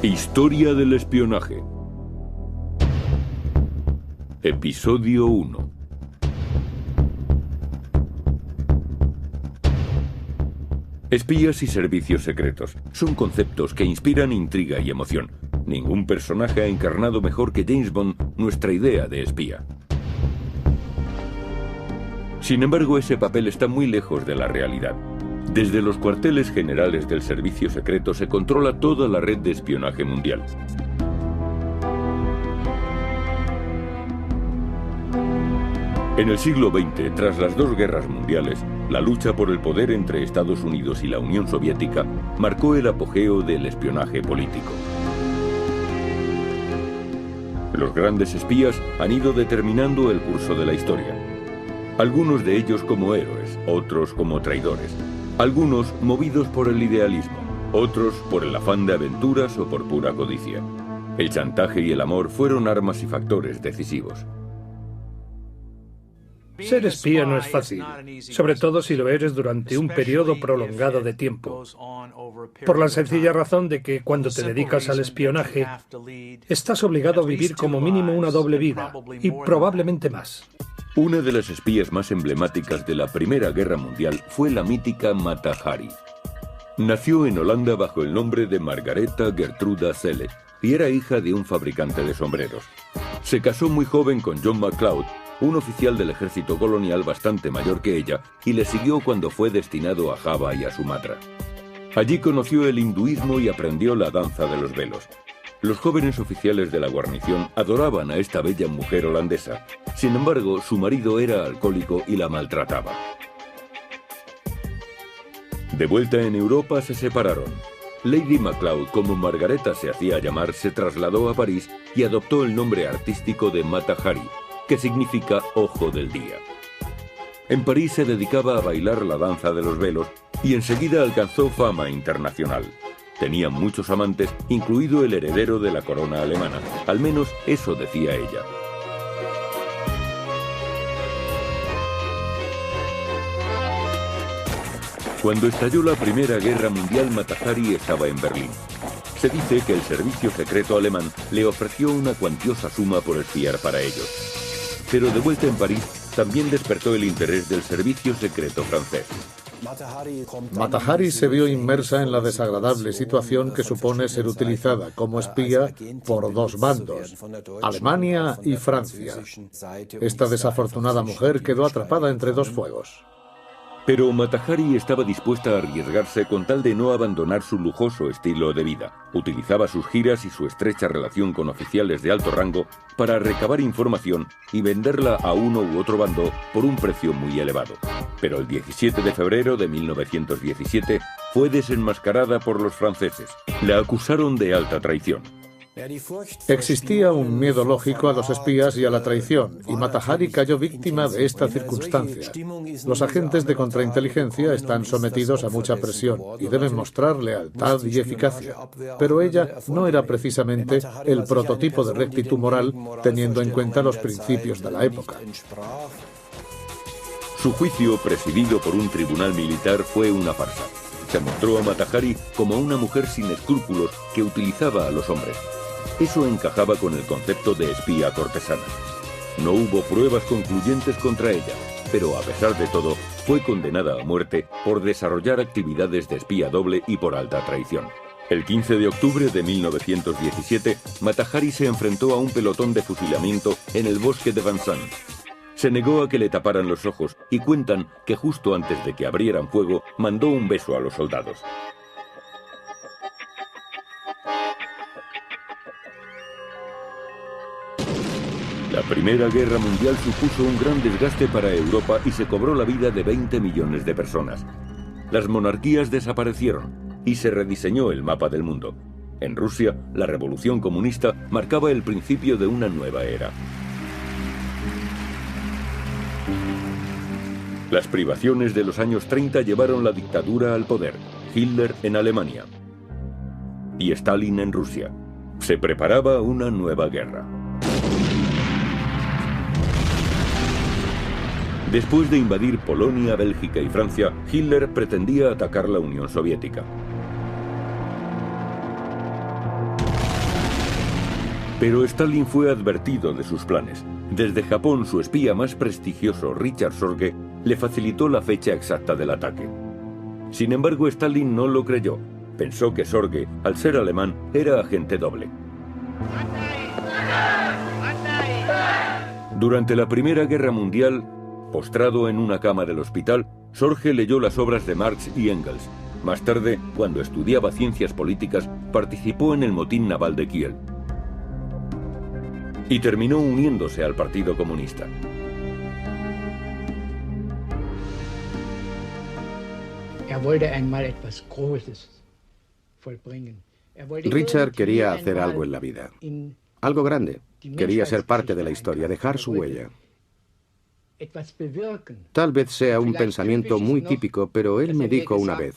Historia del espionaje. Episodio 1. Espías y servicios secretos son conceptos que inspiran intriga y emoción. Ningún personaje ha encarnado mejor que James Bond nuestra idea de espía. Sin embargo, ese papel está muy lejos de la realidad. Desde los cuarteles generales del servicio secreto se controla toda la red de espionaje mundial. En el siglo XX, tras las dos guerras mundiales, la lucha por el poder entre Estados Unidos y la Unión Soviética marcó el apogeo del espionaje político. Los grandes espías han ido determinando el curso de la historia. Algunos de ellos como héroes, otros como traidores. Algunos movidos por el idealismo, otros por el afán de aventuras o por pura codicia. El chantaje y el amor fueron armas y factores decisivos. Ser espía no es fácil, sobre todo si lo eres durante un periodo prolongado de tiempo, por la sencilla razón de que cuando te dedicas al espionaje, estás obligado a vivir como mínimo una doble vida, y probablemente más. Una de las espías más emblemáticas de la Primera Guerra Mundial fue la mítica Mata Hari. Nació en Holanda bajo el nombre de Margaretha Gertruda Celle y era hija de un fabricante de sombreros. Se casó muy joven con John McLeod, un oficial del ejército colonial bastante mayor que ella, y le siguió cuando fue destinado a Java y a Sumatra. Allí conoció el hinduismo y aprendió la danza de los velos. Los jóvenes oficiales de la guarnición adoraban a esta bella mujer holandesa. Sin embargo, su marido era alcohólico y la maltrataba. De vuelta en Europa se separaron. Lady MacLeod, como Margaretha se hacía llamar, se trasladó a París y adoptó el nombre artístico de Mata Hari, que significa ojo del día. En París se dedicaba a bailar la danza de los velos y enseguida alcanzó fama internacional. Tenía muchos amantes, incluido el heredero de la corona alemana. Al menos eso decía ella. Cuando estalló la Primera Guerra Mundial, Mata Hari estaba en Berlín. Se dice que el servicio secreto alemán le ofreció una cuantiosa suma por espiar para ellos. Pero de vuelta en París, también despertó el interés del servicio secreto francés. Mata Hari se vio inmersa en la desagradable situación que supone ser utilizada como espía por dos bandos, Alemania y Francia. Esta desafortunada mujer quedó atrapada entre dos fuegos. Pero Mata Hari estaba dispuesta a arriesgarse con tal de no abandonar su lujoso estilo de vida. Utilizaba sus giras y su estrecha relación con oficiales de alto rango para recabar información y venderla a uno u otro bando por un precio muy elevado. Pero el 17 de febrero de 1917 fue desenmascarada por los franceses. La acusaron de alta traición. Existía un miedo lógico a los espías y a la traición, y Mata Hari cayó víctima de esta circunstancia. Los agentes de contrainteligencia están sometidos a mucha presión y deben mostrar lealtad y eficacia. Pero ella no era precisamente el prototipo de rectitud moral, teniendo en cuenta los principios de la época. Su juicio, presidido por un tribunal militar, fue una farsa. Se mostró a Mata Hari como una mujer sin escrúpulos que utilizaba a los hombres. Eso encajaba con el concepto de espía cortesana. No hubo pruebas concluyentes contra ella, pero a pesar de todo, fue condenada a muerte por desarrollar actividades de espía doble y por alta traición. El 15 de octubre de 1917, Mata Hari se enfrentó a un pelotón de fusilamiento en el bosque de Vincennes. Se negó a que le taparan los ojos y cuentan que justo antes de que abrieran fuego, mandó un beso a los soldados. La Primera Guerra Mundial supuso un gran desgaste para Europa y se cobró la vida de 20 millones de personas. Las monarquías desaparecieron y se rediseñó el mapa del mundo. En Rusia, la revolución comunista marcaba el principio de una nueva era. Las privaciones de los años 30 llevaron la dictadura al poder. Hitler en Alemania y Stalin en Rusia. Se preparaba una nueva guerra. Después de invadir Polonia, Bélgica y Francia, Hitler pretendía atacar la Unión Soviética. Pero Stalin fue advertido de sus planes. Desde Japón, su espía más prestigioso, Richard Sorge, le facilitó la fecha exacta del ataque. Sin embargo, Stalin no lo creyó. Pensó que Sorge, al ser alemán, era agente doble. Durante la Primera Guerra Mundial, postrado en una cama del hospital, Sorge leyó las obras de Marx y Engels. Más tarde, cuando estudiaba ciencias políticas, participó en el motín naval de Kiel. Y terminó uniéndose al Partido Comunista. Richard quería hacer algo en la vida, algo grande. Quería ser parte de la historia, dejar su huella. Tal vez sea un pensamiento muy típico, pero él me dijo una vez: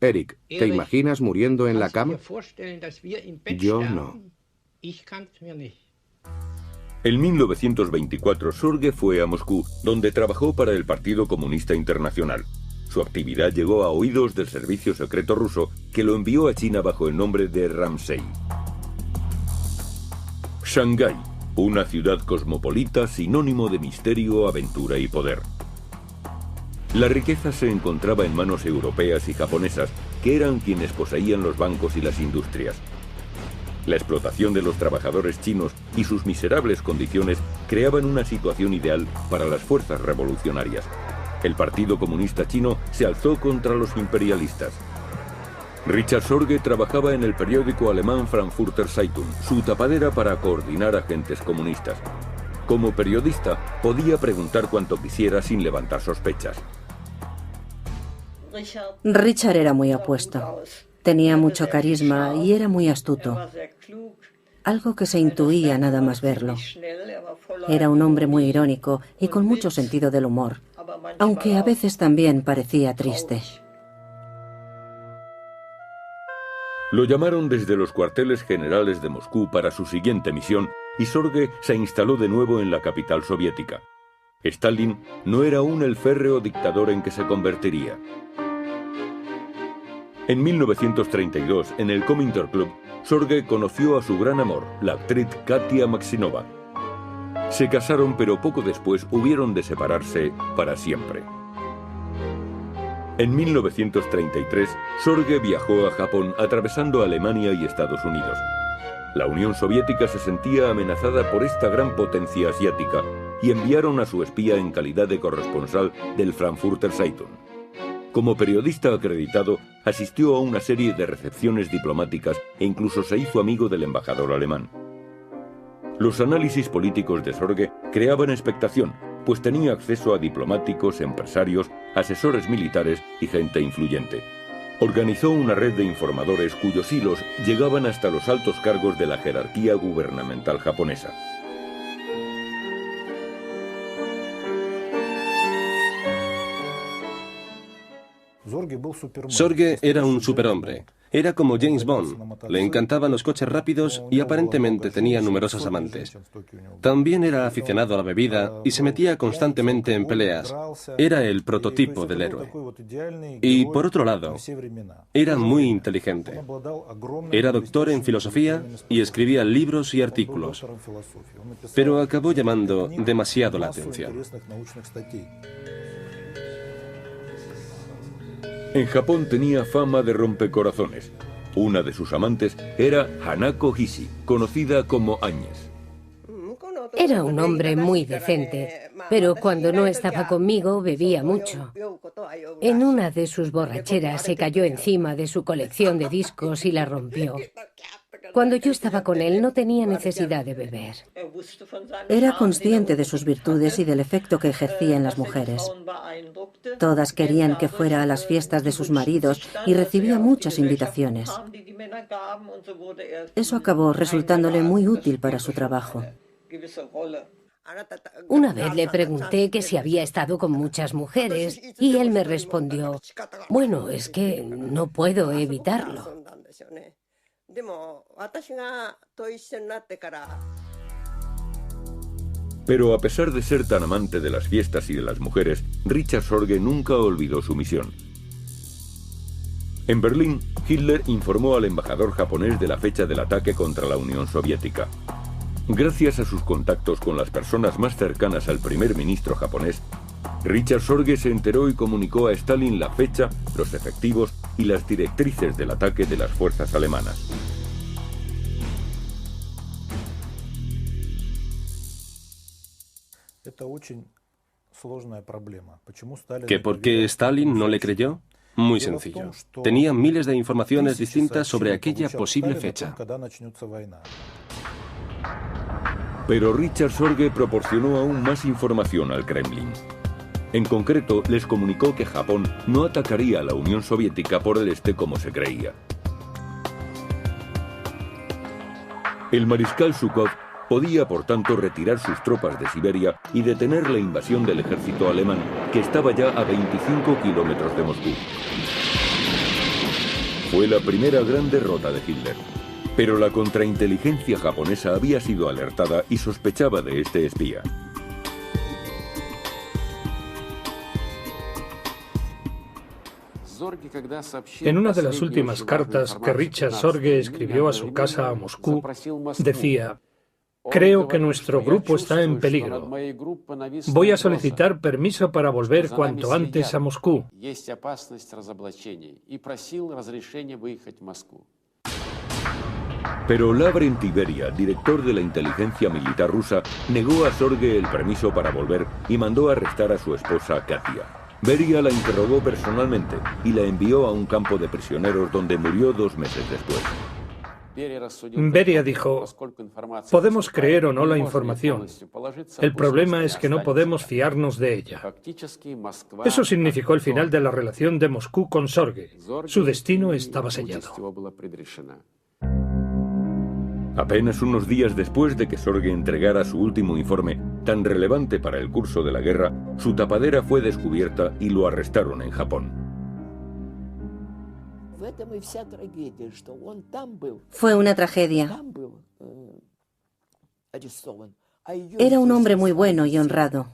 Eric, ¿te imaginas muriendo en la cama? Yo no. En 1924, Sorge fue a Moscú, donde trabajó para el Partido Comunista Internacional. Su actividad llegó a oídos del servicio secreto ruso, que lo envió a China bajo el nombre de Ramsey. Shanghái, una ciudad cosmopolita sinónimo de misterio, aventura y poder. La riqueza se encontraba en manos europeas y japonesas, que eran quienes poseían los bancos y las industrias. La explotación de los trabajadores chinos y sus miserables condiciones creaban una situación ideal para las fuerzas revolucionarias. El Partido Comunista Chino se alzó contra los imperialistas. Richard Sorge trabajaba en el periódico alemán Frankfurter Zeitung, su tapadera para coordinar agentes comunistas. Como periodista, podía preguntar cuanto quisiera sin levantar sospechas. Richard era muy apuesto. Tenía mucho carisma y era muy astuto. Algo que se intuía nada más verlo. Era un hombre muy irónico y con mucho sentido del humor, aunque a veces también parecía triste. Lo llamaron desde los cuarteles generales de Moscú para su siguiente misión y Sorge se instaló de nuevo en la capital soviética. Stalin no era aún el férreo dictador en que se convertiría. En 1932, en el Komintern-Club, Sorge conoció a su gran amor, la actriz Katia Maksinova. Se casaron, pero poco después hubieron de separarse para siempre. En 1933, Sorge viajó a Japón atravesando Alemania y Estados Unidos. La Unión Soviética se sentía amenazada por esta gran potencia asiática y enviaron a su espía en calidad de corresponsal del Frankfurter Zeitung. Como periodista acreditado, asistió a una serie de recepciones diplomáticas e incluso se hizo amigo del embajador alemán. Los análisis políticos de Sorge creaban expectación, pues tenía acceso a diplomáticos, empresarios, asesores militares y gente influyente. Organizó una red de informadores cuyos hilos llegaban hasta los altos cargos de la jerarquía gubernamental japonesa. Sorge era un superhombre. Era como James Bond. Le encantaban los coches rápidos y aparentemente tenía numerosas amantes. También era aficionado a la bebida y se metía constantemente en peleas. Era el prototipo del héroe. Y por otro lado, era muy inteligente. Era doctor en filosofía y escribía libros y artículos. Pero acabó llamando demasiado la atención. En Japón tenía fama de rompecorazones. Una de sus amantes era Hanako Hishi, conocida como Áñez. Era un hombre muy decente, pero cuando no estaba conmigo bebía mucho. En una de sus borracheras se cayó encima de su colección de discos y la rompió. Cuando yo estaba con él no tenía necesidad de beber. Era consciente de sus virtudes y del efecto que ejercía en las mujeres. Todas querían que fuera a las fiestas de sus maridos y recibía muchas invitaciones. Eso acabó resultándole muy útil para su trabajo. Una vez le pregunté que si había estado con muchas mujeres y él me respondió: bueno, es que no puedo evitarlo. Pero a pesar de ser tan amante de las fiestas y de las mujeres, Richard Sorge nunca olvidó su misión. En Berlín, Hitler informó al embajador japonés de la fecha del ataque contra la Unión Soviética. Gracias a sus contactos con las personas más cercanas al primer ministro japonés, Richard Sorge se enteró y comunicó a Stalin la fecha, los efectivos y las directrices del ataque de las fuerzas alemanas. ¿Que por qué Stalin no le creyó? Muy sencillo. Tenía miles de informaciones distintas sobre aquella posible fecha. Pero Richard Sorge proporcionó aún más información al Kremlin. En concreto, les comunicó que Japón no atacaría a la Unión Soviética por el este como se creía. El mariscal Zhukov podía, por tanto, retirar sus tropas de Siberia y detener la invasión del ejército alemán, que estaba ya a 25 kilómetros de Moscú. Fue la primera gran derrota de Hitler. Pero la contrainteligencia japonesa había sido alertada y sospechaba de este espía. En una de las últimas cartas que Richard Sorge escribió a su casa a Moscú, decía: «Creo que nuestro grupo está en peligro. Voy a solicitar permiso para volver cuanto antes a Moscú». Pero Lavrent Beria, director de la inteligencia militar rusa, negó a Sorge el permiso para volver y mandó arrestar a su esposa Katia. Beria la interrogó personalmente y la envió a un campo de prisioneros donde murió 2 meses después. Beria dijo: «Podemos creer o no la información. El problema es que no podemos fiarnos de ella». Eso significó el final de la relación de Moscú con Sorge. Su destino estaba sellado. Apenas unos días después de que Sorge entregara su último informe, tan relevante para el curso de la guerra, su tapadera fue descubierta y lo arrestaron en Japón. Fue una tragedia. Era un hombre muy bueno y honrado.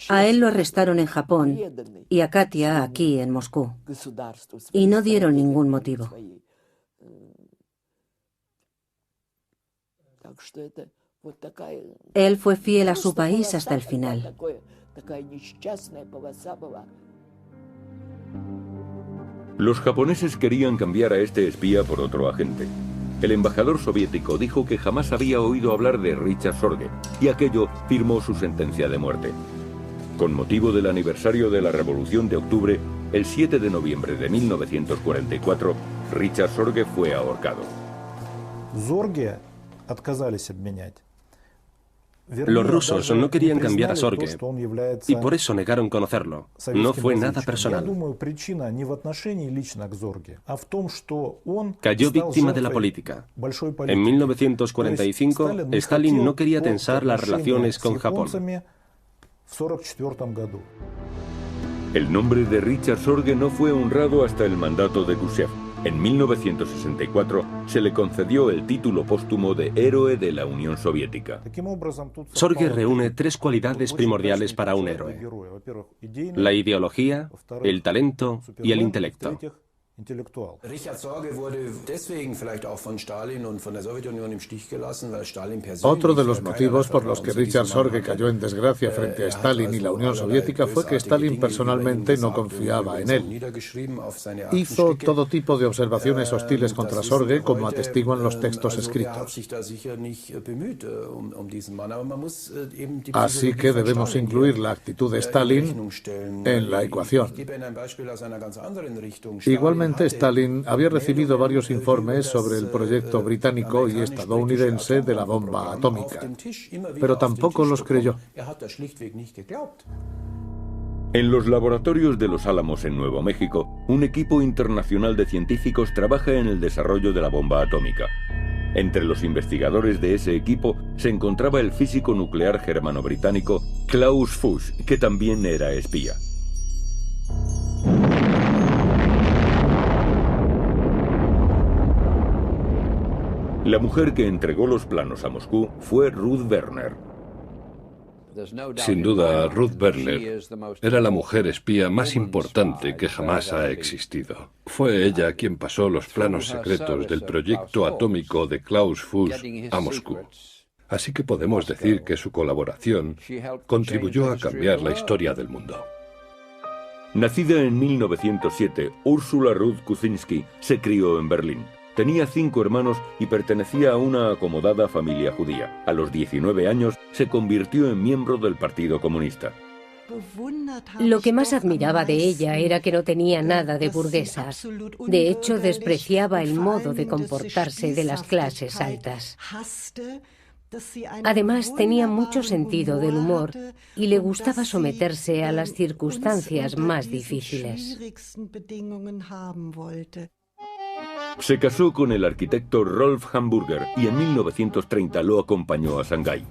A él lo arrestaron en Japón y a Katia aquí en Moscú. Y no dieron ningún motivo. Él fue fiel a su país hasta el final. Los japoneses querían cambiar a este espía por otro agente. El embajador soviético dijo que jamás había oído hablar de Richard Sorge, y aquello firmó su sentencia de muerte. Con motivo del aniversario de la Revolución de Octubre, el 7 de noviembre de 1944, Richard Sorge fue ahorcado. Los rusos no querían cambiar a Sorge y por eso negaron conocerlo. No fue nada personal. Cayó víctima de la política. En 1945, Stalin no quería tensar las relaciones con Japón. El nombre de Richard Sorge no fue honrado hasta el mandato de Khrushchev. En 1964 se le concedió el título póstumo de Héroe de la Unión Soviética. Sorge reúne 3 cualidades primordiales para un héroe: la ideología, el talento y el intelecto. Otro de los motivos por los que Richard Sorge cayó en desgracia frente a Stalin y la Unión Soviética fue que Stalin personalmente no confiaba en él. Hizo todo tipo de observaciones hostiles contra Sorge, como atestiguan los textos escritos. Así que debemos incluir la actitud de Stalin en la ecuación. Igualmente, Stalin había recibido varios informes sobre el proyecto británico y estadounidense de la bomba atómica, pero tampoco los creyó. En los laboratorios de Los Álamos en Nuevo México, un equipo internacional de científicos trabaja en el desarrollo de la bomba atómica. Entre los investigadores de ese equipo se encontraba el físico nuclear germano-británico Klaus Fuchs, que también era espía. La mujer que entregó los planos a Moscú fue Ruth Werner. Sin duda, Ruth Werner era la mujer espía más importante que jamás ha existido. Fue ella quien pasó los planos secretos del proyecto atómico de Klaus Fuchs a Moscú. Así que podemos decir que su colaboración contribuyó a cambiar la historia del mundo. Nacida en 1907, Ursula Ruth Kuczynski se crió en Berlín. Tenía 5 hermanos y pertenecía a una acomodada familia judía. A los 19 años se convirtió en miembro del Partido Comunista. Lo que más admiraba de ella era que no tenía nada de burguesa. De hecho, despreciaba el modo de comportarse de las clases altas. Además, tenía mucho sentido del humor y le gustaba someterse a las circunstancias más difíciles. Se casó con el arquitecto Rolf Hamburger y en 1930 lo acompañó a Shanghái.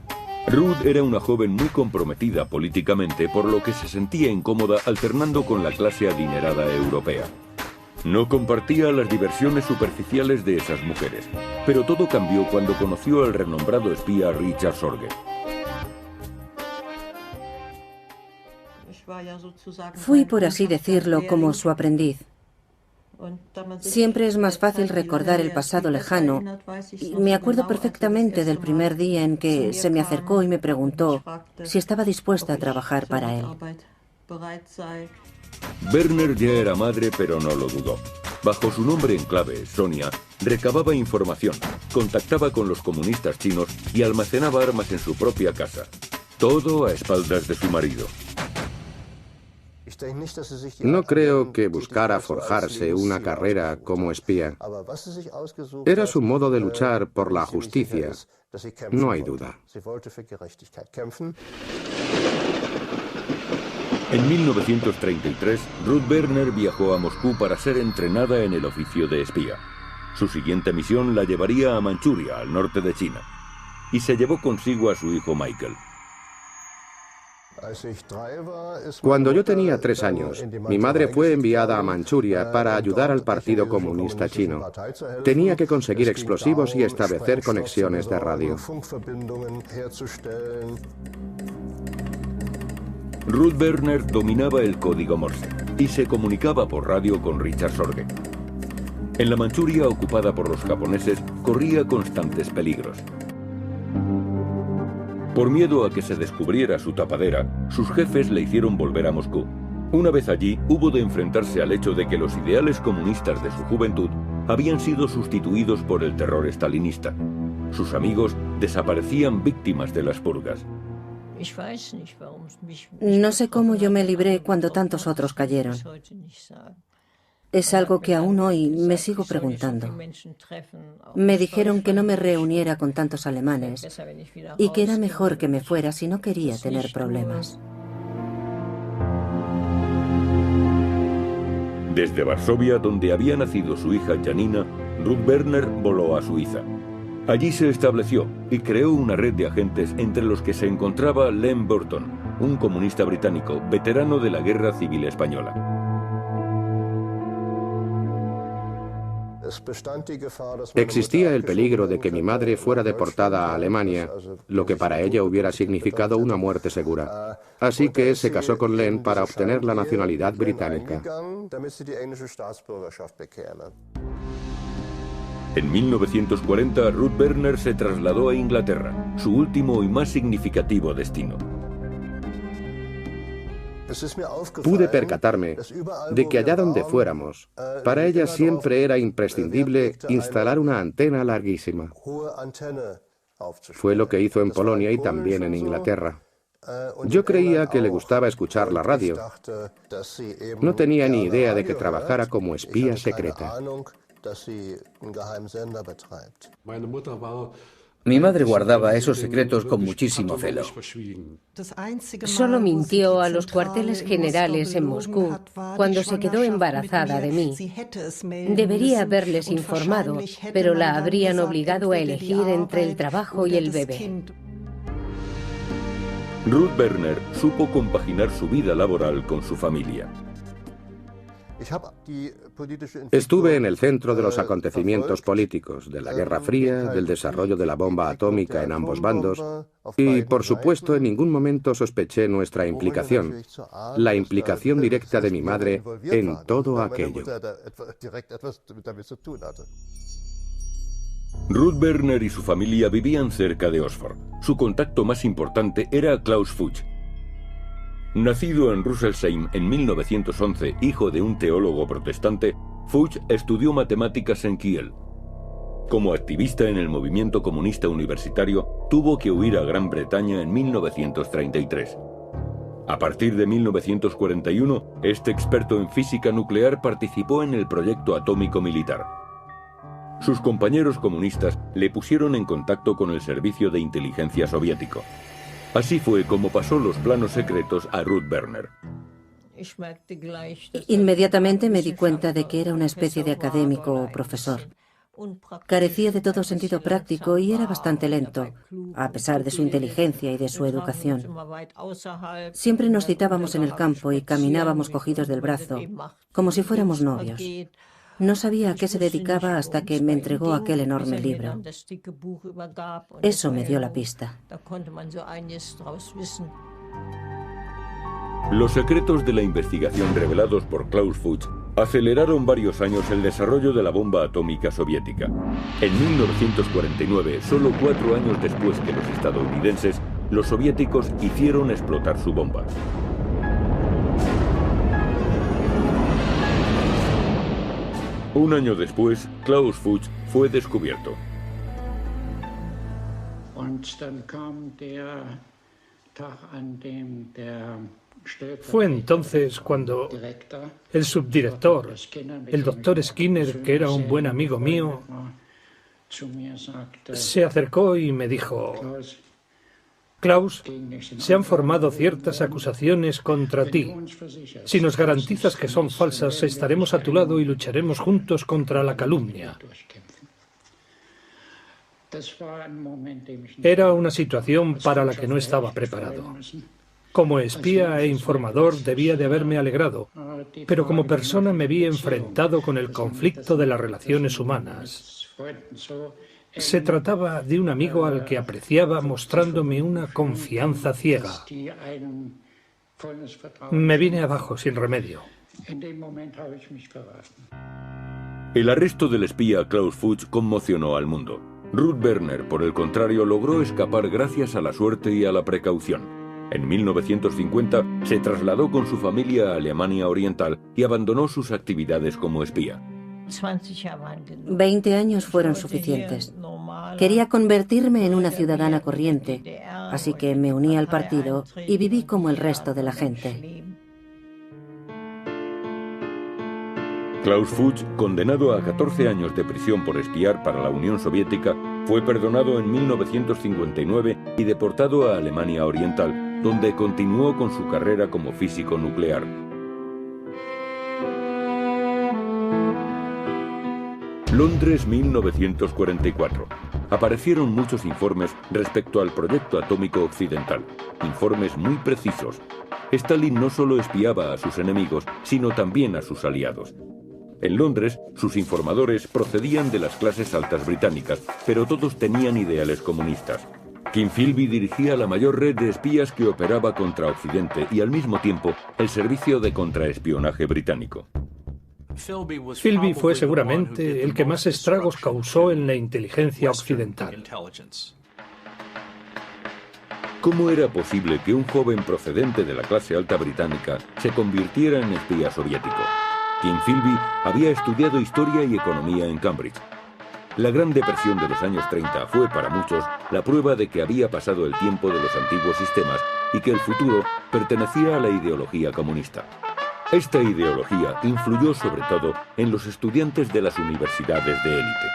Ruth era una joven muy comprometida políticamente, por lo que se sentía incómoda alternando con la clase adinerada europea. No compartía las diversiones superficiales de esas mujeres, pero todo cambió cuando conoció al renombrado espía Richard Sorge. Fui, por así decirlo, como su aprendiz. Siempre es más fácil recordar el pasado lejano, y me acuerdo perfectamente del primer día en que se me acercó y me preguntó si estaba dispuesta a trabajar para él. Werner ya era madre, pero no lo dudó. Bajo su nombre en clave, Sonia, recababa información, contactaba con los comunistas chinos y almacenaba armas en su propia casa. Todo a espaldas de su marido. No creo que buscara forjarse una carrera como espía. Era su modo de luchar por la justicia, no hay duda. En 1933, Ruth Werner viajó a Moscú para ser entrenada en el oficio de espía. Su siguiente misión la llevaría a Manchuria, al norte de China, y se llevó consigo a su hijo Michael. Cuando yo tenía 3 años, mi madre fue enviada a Manchuria para ayudar al Partido Comunista Chino. Tenía que conseguir explosivos y establecer conexiones de radio. Ruth Werner dominaba el código Morse y se comunicaba por radio con Richard Sorge. En la Manchuria ocupada por los japoneses, corría constantes peligros. Por miedo a que se descubriera su tapadera, sus jefes le hicieron volver a Moscú. Una vez allí, hubo de enfrentarse al hecho de que los ideales comunistas de su juventud habían sido sustituidos por el terror estalinista. Sus amigos desaparecían víctimas de las purgas. No sé cómo yo me libré cuando tantos otros cayeron. Es algo que aún hoy me sigo preguntando. Me dijeron que no me reuniera con tantos alemanes y que era mejor que me fuera si no quería tener problemas. Desde Varsovia, donde había nacido su hija Janina, Ruth Werner voló a Suiza. Allí se estableció y creó una red de agentes entre los que se encontraba Len Burton, un comunista británico veterano de la Guerra Civil Española. Existía el peligro de que mi madre fuera deportada a Alemania, lo que para ella hubiera significado una muerte segura. Así que se casó con Len para obtener la nacionalidad británica. En 1940, Ruth Werner se trasladó a Inglaterra, su último y más significativo destino. Pude percatarme de que allá donde fuéramos, para ella siempre era imprescindible instalar una antena larguísima. Fue lo que hizo en Polonia y también en Inglaterra. Yo creía que le gustaba escuchar la radio. No tenía ni idea de que trabajara como espía secreta. Mi madre guardaba esos secretos con muchísimo celo. Solo mintió a los cuarteles generales en Moscú cuando se quedó embarazada de mí. Debería haberles informado, pero la habrían obligado a elegir entre el trabajo y el bebé. Ruth Werner supo compaginar su vida laboral con su familia. Estuve en el centro de los acontecimientos políticos, de la Guerra Fría, del desarrollo de la bomba atómica en ambos bandos, y, por supuesto, en ningún momento sospeché nuestra implicación, la implicación directa de mi madre en todo aquello. Ruth Werner y su familia vivían cerca de Oxford. Su contacto más importante era Klaus Fuchs. Nacido en Rüsselsheim en 1911, hijo de un teólogo protestante, Fuchs estudió matemáticas en Kiel. Como activista en el movimiento comunista universitario, tuvo que huir a Gran Bretaña en 1933. A partir de 1941, este experto en física nuclear participó en el proyecto atómico militar. Sus compañeros comunistas le pusieron en contacto con el servicio de inteligencia soviético. Así fue como pasó los planos secretos a Ruth Werner. Inmediatamente me di cuenta de que era una especie de académico o profesor. Carecía de todo sentido práctico y era bastante lento, a pesar de su inteligencia y de su educación. Siempre nos citábamos en el campo y caminábamos cogidos del brazo, como si fuéramos novios. No sabía a qué se dedicaba hasta que me entregó aquel enorme libro. Eso me dio la pista. Los secretos de la investigación revelados por Klaus Fuchs aceleraron varios años el desarrollo de la bomba atómica soviética. En 1949, solo 4 años después que los estadounidenses, los soviéticos hicieron explotar su bomba. Un año después, Klaus Fuchs fue descubierto. Fue entonces cuando el subdirector, el doctor Skinner, que era un buen amigo mío, se acercó y me dijo: Klaus, se han formado ciertas acusaciones contra ti. Si nos garantizas que son falsas, estaremos a tu lado y lucharemos juntos contra la calumnia. Era una situación para la que no estaba preparado. Como espía e informador debía de haberme alegrado, pero como persona me vi enfrentado con el conflicto de las relaciones humanas. Se trataba de un amigo al que apreciaba mostrándome una confianza ciega. Me vine abajo sin remedio. El arresto del espía Klaus Fuchs conmocionó al mundo. Ruth Werner, por el contrario, logró escapar gracias a la suerte y a la precaución. En 1950 se trasladó con su familia a Alemania Oriental y abandonó sus actividades como espía. 20 años fueron suficientes. Quería convertirme en una ciudadana corriente, así que me uní al partido y viví como el resto de la gente. Klaus Fuchs, condenado a 14 años de prisión por espiar para la Unión Soviética, fue perdonado en 1959 y deportado a Alemania Oriental, donde continuó con su carrera como físico nuclear. Londres, 1944. Aparecieron muchos informes respecto al proyecto atómico occidental, informes muy precisos. Stalin no solo espiaba a sus enemigos, sino también a sus aliados. En Londres, sus informadores procedían de las clases altas británicas, pero todos tenían ideales comunistas. Kim Philby dirigía la mayor red de espías que operaba contra Occidente y al mismo tiempo el servicio de contraespionaje británico. Philby fue seguramente el que más estragos causó en la inteligencia occidental. ¿Cómo era posible que un joven procedente de la clase alta británica se convirtiera en espía soviético? Kim Philby había estudiado historia y economía en Cambridge. La Gran Depresión de los años 30 fue para muchos la prueba de que había pasado el tiempo de los antiguos sistemas y que el futuro pertenecía a la ideología comunista. Esta ideología influyó sobre todo en los estudiantes de las universidades de élite.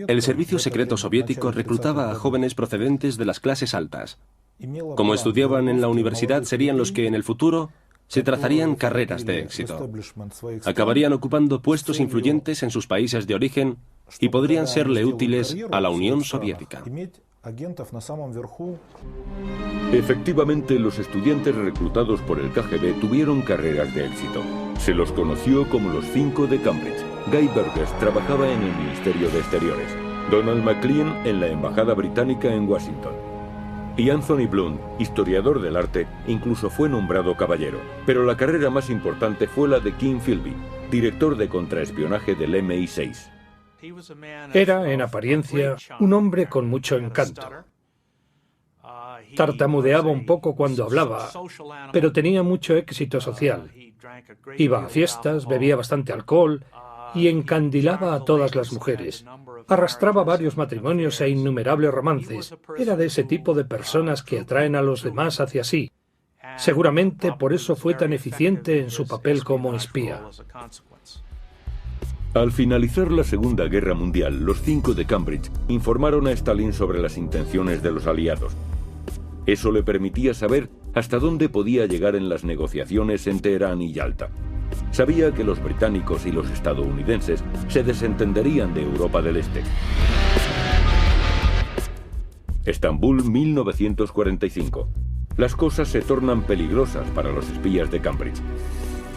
El servicio secreto soviético reclutaba a jóvenes procedentes de las clases altas. Como estudiaban en la universidad, serían los que en el futuro se trazarían carreras de éxito. Acabarían ocupando puestos influyentes en sus países de origen y podrían serle útiles a la Unión Soviética. Efectivamente, los estudiantes reclutados por el KGB tuvieron carreras de éxito. Se los conoció como los 5 de Cambridge. Guy Burgess trabajaba en el Ministerio de Exteriores, Donald Maclean en la Embajada Británica en Washington. Y Anthony Blunt, historiador del arte, incluso fue nombrado caballero. Pero la carrera más importante fue la de King Philby, director de contraespionaje del MI6. Era, en apariencia, un hombre con mucho encanto. Tartamudeaba un poco cuando hablaba, pero tenía mucho éxito social. Iba a fiestas, bebía bastante alcohol y encandilaba a todas las mujeres. Arrastraba varios matrimonios e innumerables romances. Era de ese tipo de personas que atraen a los demás hacia sí. Seguramente por eso fue tan eficiente en su papel como espía. Al finalizar la Segunda Guerra Mundial, los 5 de Cambridge informaron a Stalin sobre las intenciones de los aliados. Eso le permitía saber hasta dónde podía llegar en las negociaciones en Teherán y Yalta. Sabía que los británicos y los estadounidenses se desentenderían de Europa del Este. Estambul, 1945. Las cosas se tornan peligrosas para los espías de Cambridge.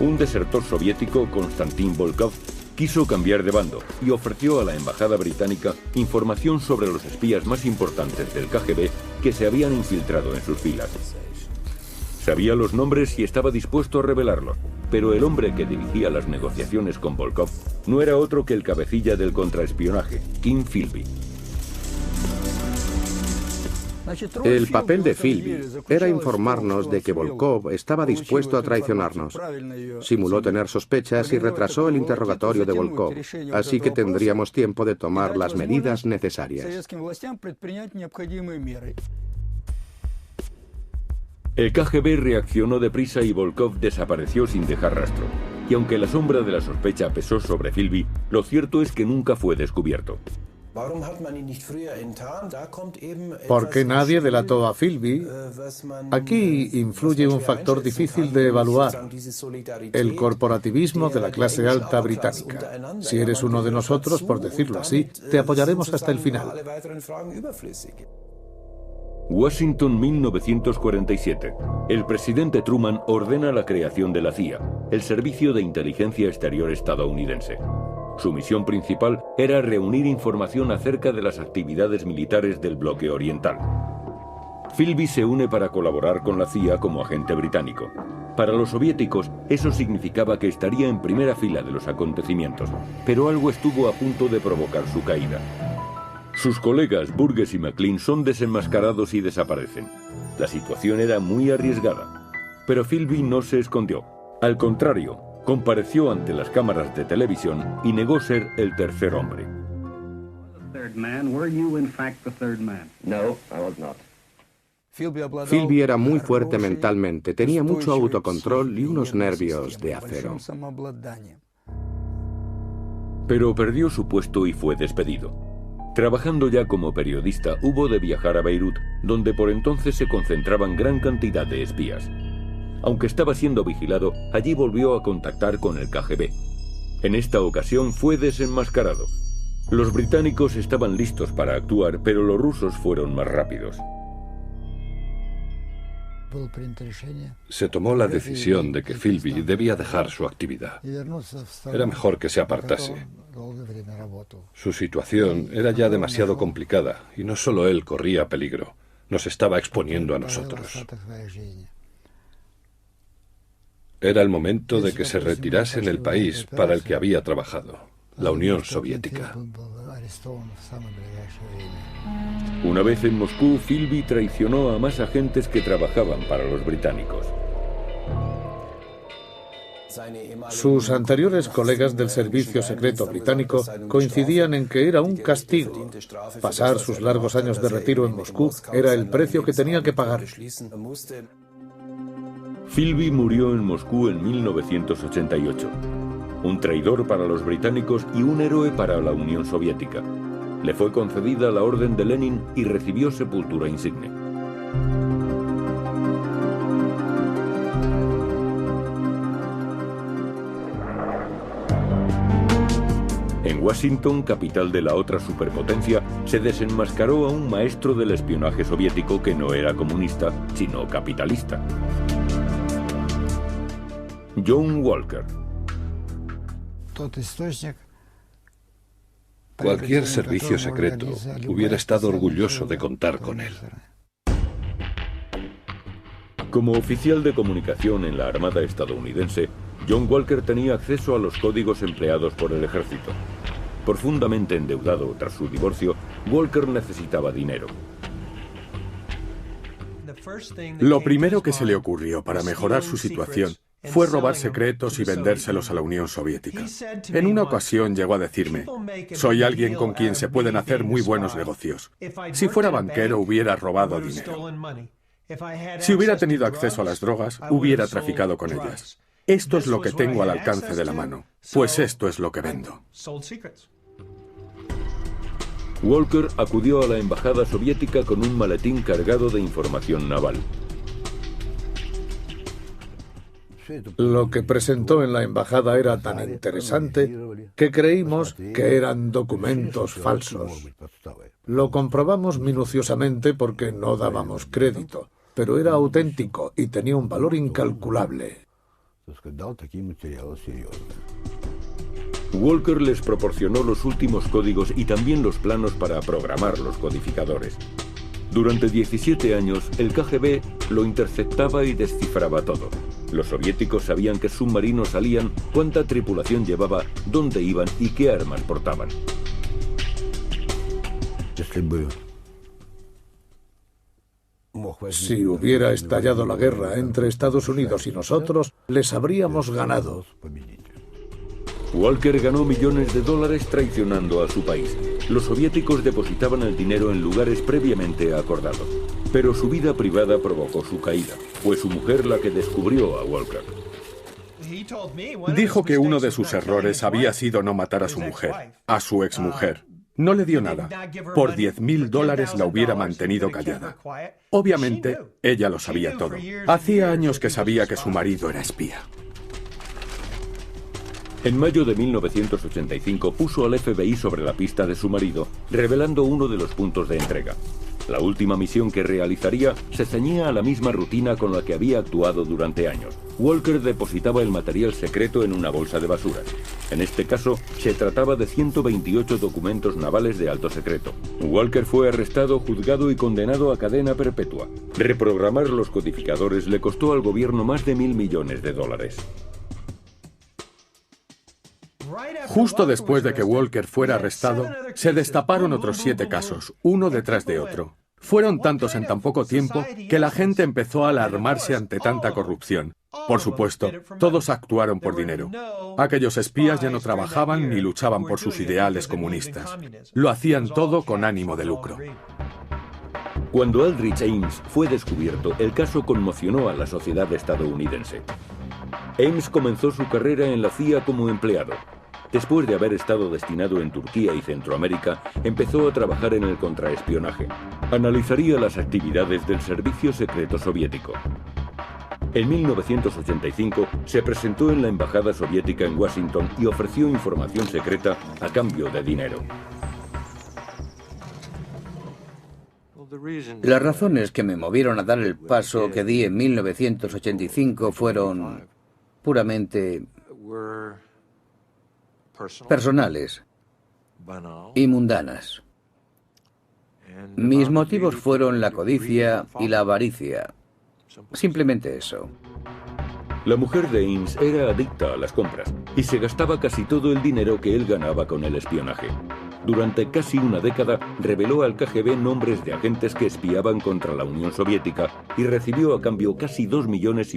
Un desertor soviético, Konstantin Volkov, quiso cambiar de bando y ofreció a la embajada británica información sobre los espías más importantes del KGB que se habían infiltrado en sus filas. Sabía los nombres y estaba dispuesto a revelarlos, pero el hombre que dirigía las negociaciones con Volkov no era otro que el cabecilla del contraespionaje, King Philby. El papel de Philby era informarnos de que Volkov estaba dispuesto a traicionarnos. Simuló tener sospechas y retrasó el interrogatorio de Volkov, así que tendríamos tiempo de tomar las medidas necesarias. El KGB reaccionó deprisa y Volkov desapareció sin dejar rastro. Y aunque la sombra de la sospecha pesó sobre Philby, lo cierto es que nunca fue descubierto. ¿Por qué nadie delató a Philby? Aquí influye un factor difícil de evaluar: el corporativismo de la clase alta británica. Si eres uno de nosotros, por decirlo así, te apoyaremos hasta el final. Washington, 1947. El presidente Truman ordena la creación de la CIA, el Servicio de Inteligencia Exterior estadounidense. Su misión principal era reunir información acerca de las actividades militares del bloque oriental. Philby se une para colaborar con la CIA como agente británico. Para los soviéticos, eso significaba que estaría en primera fila de los acontecimientos, pero algo estuvo a punto de provocar su caída. Sus colegas Burgess y Maclean son desenmascarados y desaparecen. La situación era muy arriesgada, pero Philby no se escondió. Al contrario, compareció ante las cámaras de televisión y negó ser el tercer hombre. Philby era muy fuerte mentalmente, tenía mucho autocontrol y unos nervios de acero. Pero perdió su puesto y fue despedido. Trabajando ya como periodista, hubo de viajar a Beirut, donde por entonces se concentraban gran cantidad de espías. Aunque estaba siendo vigilado, allí volvió a contactar con el KGB. En esta ocasión fue desenmascarado. Los británicos estaban listos para actuar, pero los rusos fueron más rápidos. Se tomó la decisión de que Philby debía dejar su actividad. Era mejor que se apartase. Su situación era ya demasiado complicada y no solo él corría peligro, nos estaba exponiendo a nosotros. Era el momento de que se retirase en el país para el que había trabajado, la Unión Soviética. Una vez en Moscú, Philby traicionó a más agentes que trabajaban para los británicos. Sus anteriores colegas del servicio secreto británico coincidían en que era un castigo. Pasar sus largos años de retiro en Moscú era el precio que tenía que pagar. Philby murió en Moscú en 1988. Un traidor para los británicos y un héroe para la Unión Soviética. Le fue concedida la Orden de Lenin y recibió sepultura insigne. En Washington, capital de la otra superpotencia, se desenmascaró a un maestro del espionaje soviético que no era comunista, sino capitalista. John Walker. Cualquier servicio secreto hubiera estado orgulloso de contar con él. Como oficial de comunicación en la Armada estadounidense, John Walker tenía acceso a los códigos empleados por el ejército. Profundamente endeudado tras su divorcio, Walker necesitaba dinero. Lo primero que se le ocurrió para mejorar su situación fue robar secretos y vendérselos a la Unión Soviética. En una ocasión llegó a decirme: soy alguien con quien se pueden hacer muy buenos negocios. Si fuera banquero hubiera robado dinero. Si hubiera tenido acceso a las drogas, hubiera traficado con ellas. Esto es lo que tengo al alcance de la mano, pues esto es lo que vendo. Walker acudió a la embajada soviética con un maletín cargado de información naval. Lo que presentó en la embajada era tan interesante que creímos que eran documentos falsos. Lo comprobamos minuciosamente porque no dábamos crédito, pero era auténtico y tenía un valor incalculable. Walker les proporcionó los últimos códigos y también los planos para programar los codificadores. Durante 17 años, el KGB lo interceptaba y descifraba todo. Los soviéticos sabían qué submarinos salían, cuánta tripulación llevaba, dónde iban y qué armas portaban. Si hubiera estallado la guerra entre Estados Unidos y nosotros, les habríamos ganado. Walker ganó millones de dólares traicionando a su país. Los soviéticos depositaban el dinero en lugares previamente acordados. Pero su vida privada provocó su caída. Fue su mujer la que descubrió a Walker. Dijo que uno de sus errores había sido no matar a su mujer, a su exmujer. No le dio nada. Por $10,000 la hubiera mantenido callada. Obviamente, ella lo sabía todo. Hacía años que sabía que su marido era espía. En mayo de 1985 puso al FBI sobre la pista de su marido, revelando uno de los puntos de entrega. La última misión que realizaría se ceñía a la misma rutina con la que había actuado durante años. Walker depositaba el material secreto en una bolsa de basura. En este caso, se trataba de 128 documentos navales de alto secreto. Walker fue arrestado, juzgado y condenado a cadena perpetua. Reprogramar los codificadores le costó al gobierno más de $1.000 millones. Justo después de que Walker fuera arrestado, se destaparon otros 7 casos, uno detrás de otro. Fueron tantos en tan poco tiempo que la gente empezó a alarmarse ante tanta corrupción. Por supuesto, todos actuaron por dinero. Aquellos espías ya no trabajaban ni luchaban por sus ideales comunistas. Lo hacían todo con ánimo de lucro. Cuando Aldrich Ames fue descubierto, el caso conmocionó a la sociedad estadounidense. Ames comenzó su carrera en la CIA como empleado. Después de haber estado destinado en Turquía y Centroamérica, empezó a trabajar en el contraespionaje. Analizaría las actividades del servicio secreto soviético. En 1985 se presentó en la embajada soviética en Washington y ofreció información secreta a cambio de dinero. Las razones que me movieron a dar el paso que di en 1985 fueron puramente personales y mundanas. Mis motivos fueron la codicia y la avaricia. Simplemente eso. La mujer de Ames era adicta a las compras y se gastaba casi todo el dinero que él ganaba con el espionaje. Durante casi una década reveló al KGB nombres de agentes que espiaban contra la Unión Soviética y recibió a cambio casi $2,5 millones.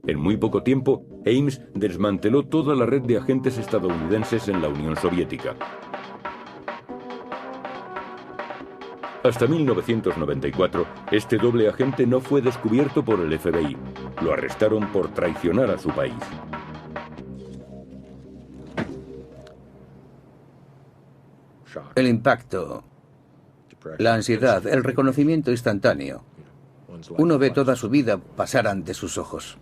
En muy poco tiempo, Ames desmanteló toda la red de agentes estadounidenses en la Unión Soviética. Hasta 1994, este doble agente no fue descubierto por el FBI. Lo arrestaron por traicionar a su país. El impacto, la ansiedad, el reconocimiento instantáneo. Uno ve toda su vida pasar ante sus ojos.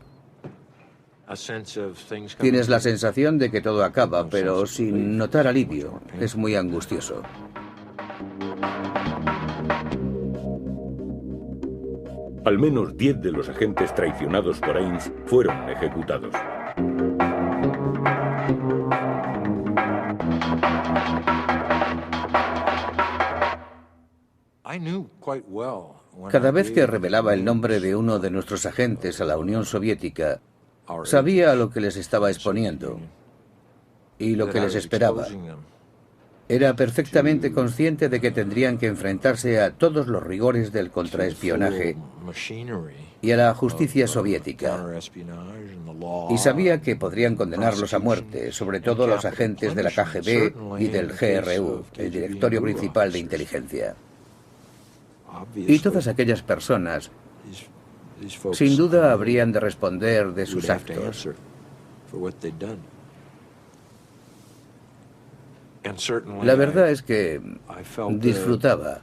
Tienes la sensación de que todo acaba, pero sin notar alivio. Es muy angustioso. Al menos 10 de los agentes traicionados por Ames fueron ejecutados. Cada vez que revelaba el nombre de uno de nuestros agentes a la Unión Soviética, sabía a lo que les estaba exponiendo y lo que les esperaba. Era perfectamente consciente de que tendrían que enfrentarse a todos los rigores del contraespionaje y a la justicia soviética. Y sabía que podrían condenarlos a muerte, sobre todo los agentes de la KGB y del GRU, el Directorio Principal de Inteligencia. Y todas aquellas personas, sin duda, habrían de responder de sus actos. La verdad es que disfrutaba.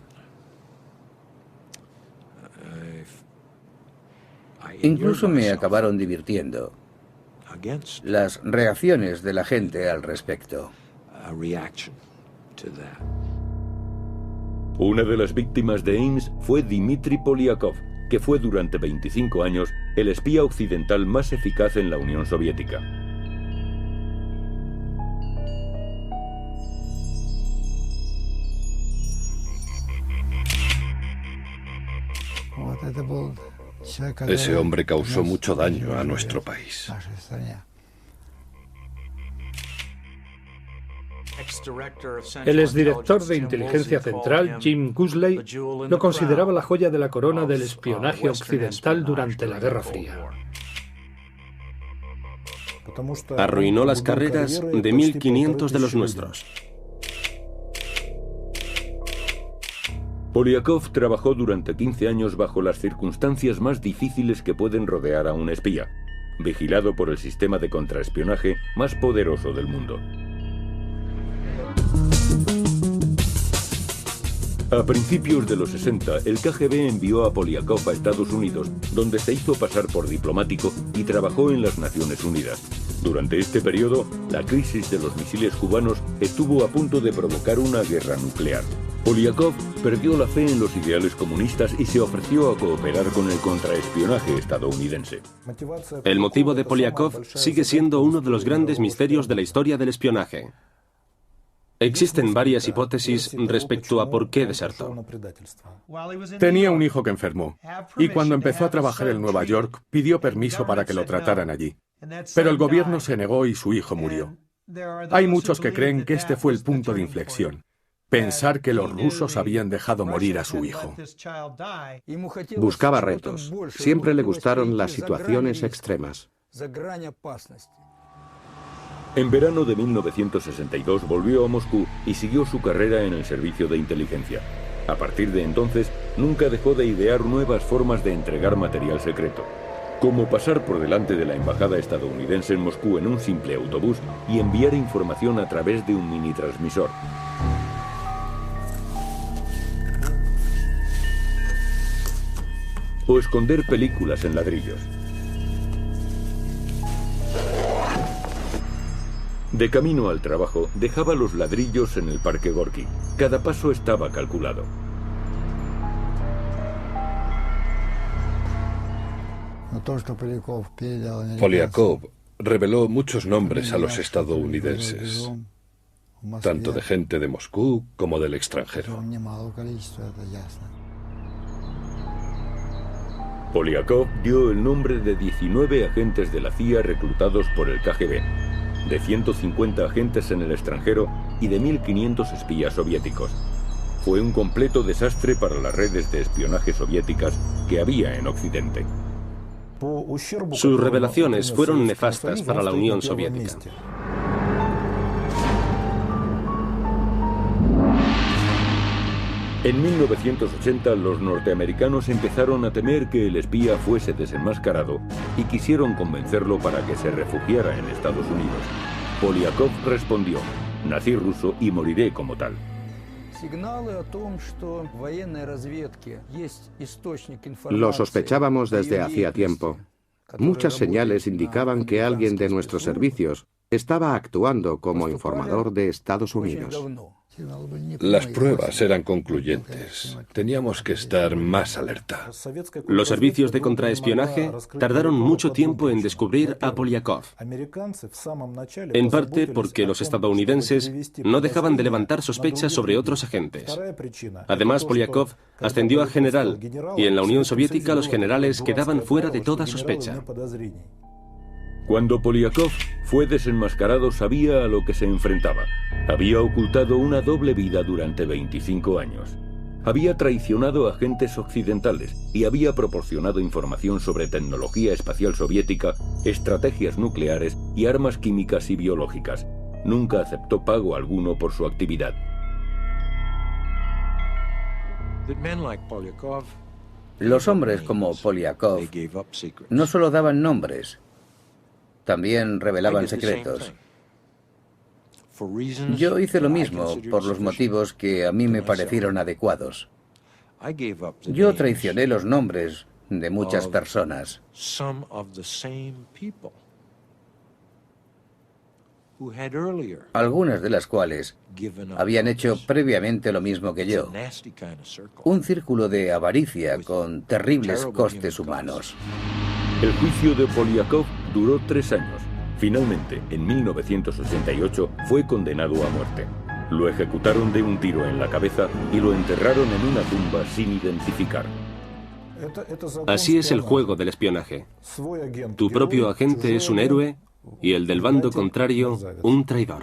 Incluso me acabaron divirtiendo las reacciones de la gente al respecto. Una de las víctimas de Ames fue Dmitry Polyakov, que fue durante 25 años el espía occidental más eficaz en la Unión Soviética. Ese hombre causó mucho daño a nuestro país. El exdirector de Inteligencia Central, Jim Guzley, lo consideraba la joya de la corona del espionaje occidental durante la Guerra Fría. Arruinó las carreras de 1.500 de los nuestros. Polyakov trabajó durante 15 años bajo las circunstancias más difíciles que pueden rodear a un espía, vigilado por el sistema de contraespionaje más poderoso del mundo. A principios de los 60, el KGB envió a Polyakov a Estados Unidos, donde se hizo pasar por diplomático y trabajó en las Naciones Unidas. Durante este periodo, la crisis de los misiles cubanos estuvo a punto de provocar una guerra nuclear. Polyakov perdió la fe en los ideales comunistas y se ofreció a cooperar con el contraespionaje estadounidense. El motivo de Polyakov sigue siendo uno de los grandes misterios de la historia del espionaje. Existen varias hipótesis respecto a por qué desertó. Tenía un hijo que enfermó, y cuando empezó a trabajar en Nueva York, pidió permiso para que lo trataran allí. Pero el gobierno se negó y su hijo murió. Hay muchos que creen que este fue el punto de inflexión. Pensar que los rusos habían dejado morir a su hijo. Buscaba retos. Siempre le gustaron las situaciones extremas. En verano de 1962 volvió a Moscú y siguió su carrera en el servicio de inteligencia. A partir de entonces, nunca dejó de idear nuevas formas de entregar material secreto, como pasar por delante de la embajada estadounidense en Moscú en un simple autobús y enviar información a través de un mini transmisor. O esconder películas en ladrillos. De camino al trabajo, dejaba los ladrillos en el Parque Gorky. Cada paso estaba calculado. Polyakov reveló muchos nombres a los estadounidenses, tanto de gente de Moscú como del extranjero. Polyakov dio el nombre de 19 agentes de la CIA reclutados por el KGB, de 150 agentes en el extranjero y de 1.500 espías soviéticos. Fue un completo desastre para las redes de espionaje soviéticas que había en Occidente. Sus revelaciones fueron nefastas para la Unión Soviética. En 1980 los norteamericanos empezaron a temer que el espía fuese desenmascarado y quisieron convencerlo para que se refugiara en Estados Unidos. Polyakov respondió: nací ruso y moriré como tal. Lo sospechábamos desde hacía tiempo. Muchas señales indicaban que alguien de nuestros servicios estaba actuando como informador de Estados Unidos. Las pruebas eran concluyentes. Teníamos que estar más alerta. Los servicios de contraespionaje tardaron mucho tiempo en descubrir a Polyakov. En parte porque los estadounidenses no dejaban de levantar sospechas sobre otros agentes. Además, Polyakov ascendió a general y en la Unión Soviética los generales quedaban fuera de toda sospecha. Cuando Polyakov fue desenmascarado, sabía a lo que se enfrentaba. Había ocultado una doble vida durante 25 años. Había traicionado a agentes occidentales y había proporcionado información sobre tecnología espacial soviética, estrategias nucleares y armas químicas y biológicas. Nunca aceptó pago alguno por su actividad. Los hombres como Polyakov no solo daban nombres, también revelaban secretos. Yo hice lo mismo por los motivos que a mí me parecieron adecuados. Yo traicioné los nombres de muchas personas. Algunas de las cuales habían hecho previamente lo mismo que yo. Un círculo de avaricia con terribles costes humanos. El juicio de Polyakov duró 3 años. Finalmente, en 1988, fue condenado a muerte. Lo ejecutaron de un tiro en la cabeza y lo enterraron en una tumba sin identificar. Así es el juego del espionaje. Tu propio agente es un héroe y el del bando contrario un traidor.